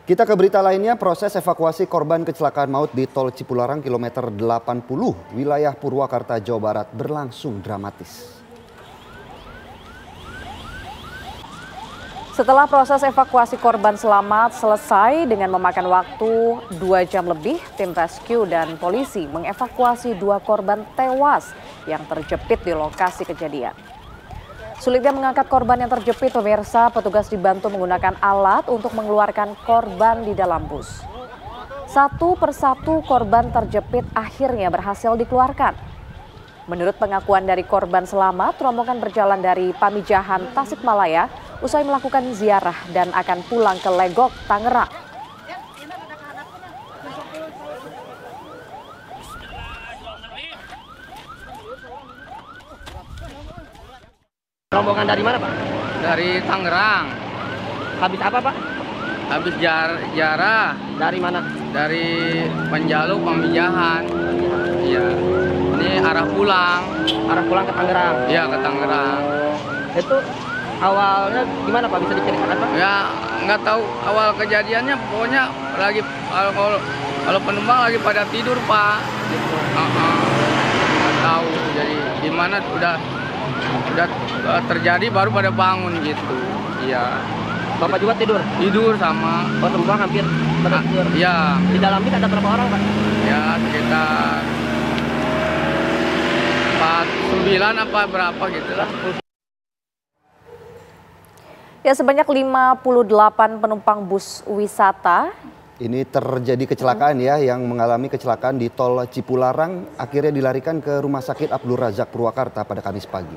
Kita ke berita lainnya, proses evakuasi korban kecelakaan maut di Tol Cipularang kilometer 80 wilayah Purwakarta, Jawa Barat berlangsung dramatis. Setelah proses evakuasi korban selamat selesai dengan memakan waktu 2 jam lebih, tim rescue dan polisi mengevakuasi 2 korban tewas yang terjepit di lokasi kejadian. Sulitnya mengangkat korban yang terjepit, pemirsa, petugas dibantu menggunakan alat untuk mengeluarkan korban di dalam bus. Satu persatu korban terjepit akhirnya berhasil dikeluarkan. Menurut pengakuan dari korban selamat, rombongan berjalan dari Pamijahan, Tasikmalaya usai melakukan ziarah dan akan pulang ke Legok, Tangerang. Rombongan dari mana, Pak? Dari Tangerang. Habis apa, Pak? Habis jarah Dari mana? dari Penjaluk, Pamijahan. Iya. Ini arah pulang. Arah pulang ke Tangerang. Iya, ke Tangerang. Itu awalnya gimana, Pak? Bisa diceritakan, Pak? Ya, nggak tahu awal kejadiannya. Pokoknya lagi kalau penumpang lagi pada tidur, Pak. Nggak tahu. Jadi gimana udah terjadi baru pada bangun gitu. Iya. Bapak juga tidur? Tidur sama. Oh, semua hampir pada tidur. Iya. Di dalam bis ada berapa orang, Pak? Ya, sekitar 49 apa berapa gitu lah. Ya, sebanyak 58 penumpang bus wisata. Ini terjadi kecelakaan ya, yang mengalami kecelakaan di Tol Cipularang akhirnya dilarikan ke Rumah Sakit Abdul Razak Purwakarta pada Kamis pagi.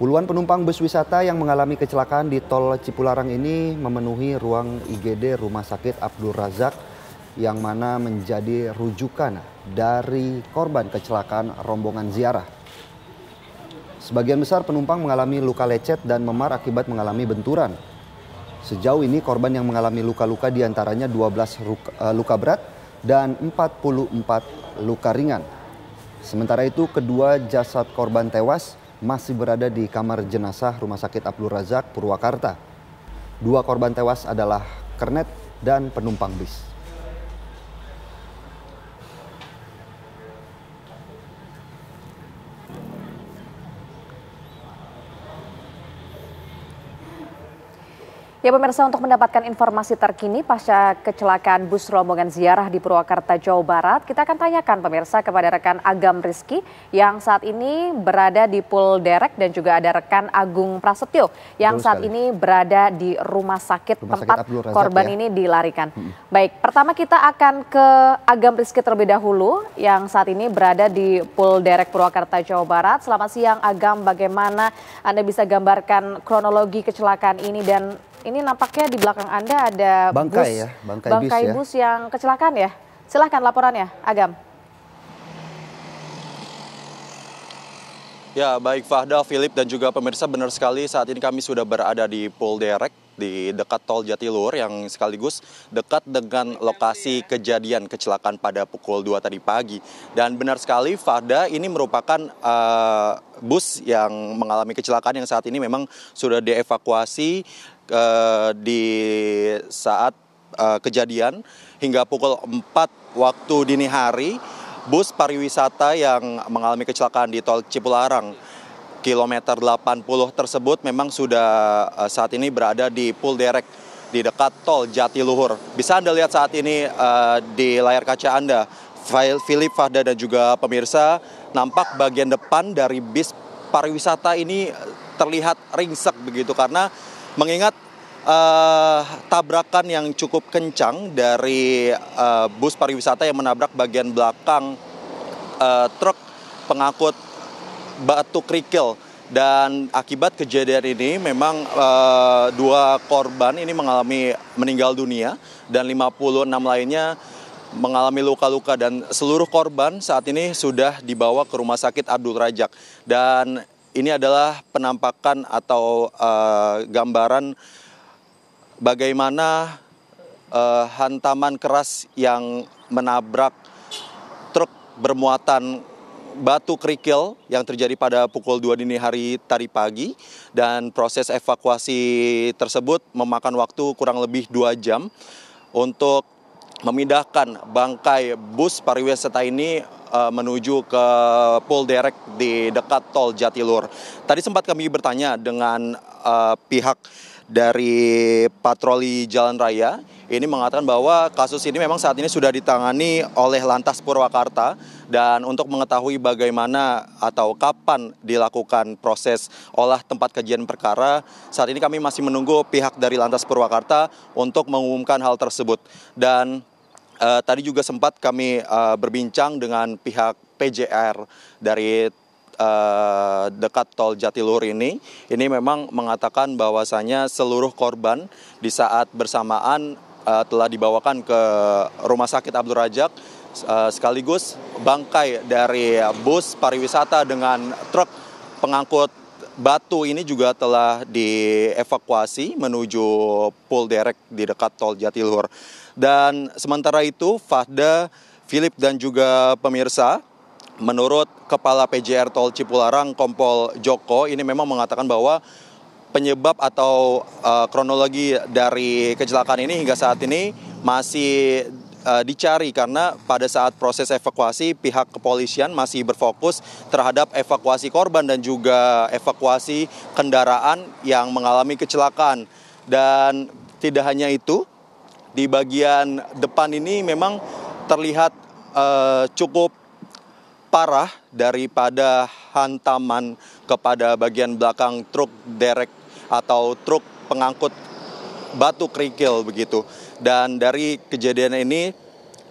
Puluhan penumpang bus wisata yang mengalami kecelakaan di Tol Cipularang ini memenuhi ruang IGD Rumah Sakit Abdul Razak yang mana menjadi rujukan dari korban kecelakaan rombongan ziarah. Sebagian besar penumpang mengalami luka lecet dan memar akibat mengalami benturan. Sejauh ini korban yang mengalami luka-luka diantaranya 12 luka berat dan 44 luka ringan. Sementara itu kedua jasad korban tewas masih berada di kamar jenazah Rumah Sakit Abdul Razak Purwakarta. 2 korban tewas adalah kernet dan penumpang bis. Ya, pemirsa, untuk mendapatkan informasi terkini pasca kecelakaan bus rombongan ziarah di Purwakarta, Jawa Barat, kita akan tanyakan pemirsa kepada rekan Agam Rizky yang saat ini berada di Pulderek dan juga ada rekan Agung Prasetyo yang saat ini berada di rumah sakit tempat korban ini dilarikan. Baik, pertama kita akan ke Agam Rizky terlebih dahulu yang saat ini berada di Pulderek Purwakarta, Jawa Barat. Selamat siang Agam, bagaimana Anda bisa gambarkan kronologi kecelakaan ini, dan ini nampaknya di belakang Anda ada bangkai bus yang kecelakaan ya. Silahkan laporannya, Agam. Ya, baik Fahda, Philip dan juga pemirsa, benar sekali saat ini kami sudah berada di Pulderek di dekat Tol Jatiluhur yang sekaligus dekat dengan lokasi kejadian kecelakaan pada pukul 2 tadi pagi. Dan benar sekali Fahda, ini merupakan bus yang mengalami kecelakaan yang saat ini memang sudah dievakuasi di saat kejadian hingga pukul 4 waktu dini hari. Bus pariwisata yang mengalami kecelakaan di Tol Cipularang kilometer 80 tersebut memang sudah saat ini berada di Pulderek di dekat Tol Jatiluhur. Bisa Anda lihat saat ini di layar kaca Anda, Philip, Fahda dan juga pemirsa, nampak bagian depan dari bis pariwisata ini terlihat ringsek begitu karena mengingat tabrakan yang cukup kencang dari bus pariwisata yang menabrak bagian belakang truk pengangkut batu kerikil. Dan akibat kejadian ini memang 2 korban ini meninggal dunia dan 56 lainnya mengalami luka-luka, dan seluruh korban saat ini sudah dibawa ke Rumah Sakit Abdul Razak. Dan ini adalah penampakan atau gambaran bagaimana hantaman keras yang menabrak truk bermuatan batu kerikil yang terjadi pada pukul 2 dini hari tadi pagi, dan proses evakuasi tersebut memakan waktu kurang lebih 2 jam untuk memindahkan bangkai bus pariwisata ini menuju ke Polderek di dekat tol Jatilur. Tadi sempat kami bertanya dengan pihak dari patroli jalan raya, ini mengatakan bahwa kasus ini memang saat ini sudah ditangani oleh Lantas Purwakarta, dan untuk mengetahui bagaimana atau kapan dilakukan proses olah tempat kejadian perkara, saat ini kami masih menunggu pihak dari Lantas Purwakarta untuk mengumumkan hal tersebut. Dan tadi juga sempat kami berbincang dengan pihak PJR dari dekat tol Jatilur ini memang mengatakan bahwasanya seluruh korban di saat bersamaan telah dibawakan ke Rumah Sakit Abdul Razak, sekaligus bangkai dari bus pariwisata dengan truk pengangkut batu ini juga telah dievakuasi menuju Polderek di dekat tol Jatilur. Dan sementara itu, Fahda, Philip dan juga pemirsa, menurut Kepala PJR Tol Cipularang Kompol Joko ini memang mengatakan bahwa penyebab atau kronologi dari kecelakaan ini hingga saat ini masih dicari, karena pada saat proses evakuasi pihak kepolisian masih berfokus terhadap evakuasi korban dan juga evakuasi kendaraan yang mengalami kecelakaan. Dan tidak hanya itu, di bagian depan ini memang terlihat cukup parah daripada hantaman kepada bagian belakang truk derek atau truk pengangkut batu kerikil begitu. Dan dari kejadian ini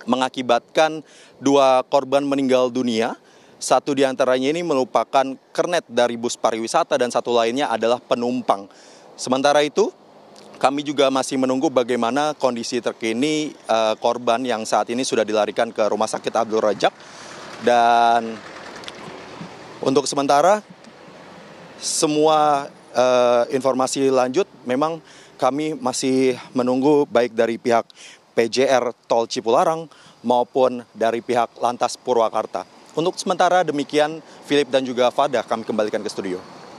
mengakibatkan 2 korban meninggal dunia. Satu diantaranya ini merupakan kernet dari bus pariwisata dan satu lainnya adalah penumpang. Sementara itu, kami juga masih menunggu bagaimana kondisi terkini korban yang saat ini sudah dilarikan ke Rumah Sakit Abdul Razak. Dan untuk sementara semua informasi lanjut memang kami masih menunggu baik dari pihak PJR Tol Cipularang maupun dari pihak Lantas Purwakarta. Untuk sementara demikian, Philip dan juga Fahda, kami kembalikan ke studio.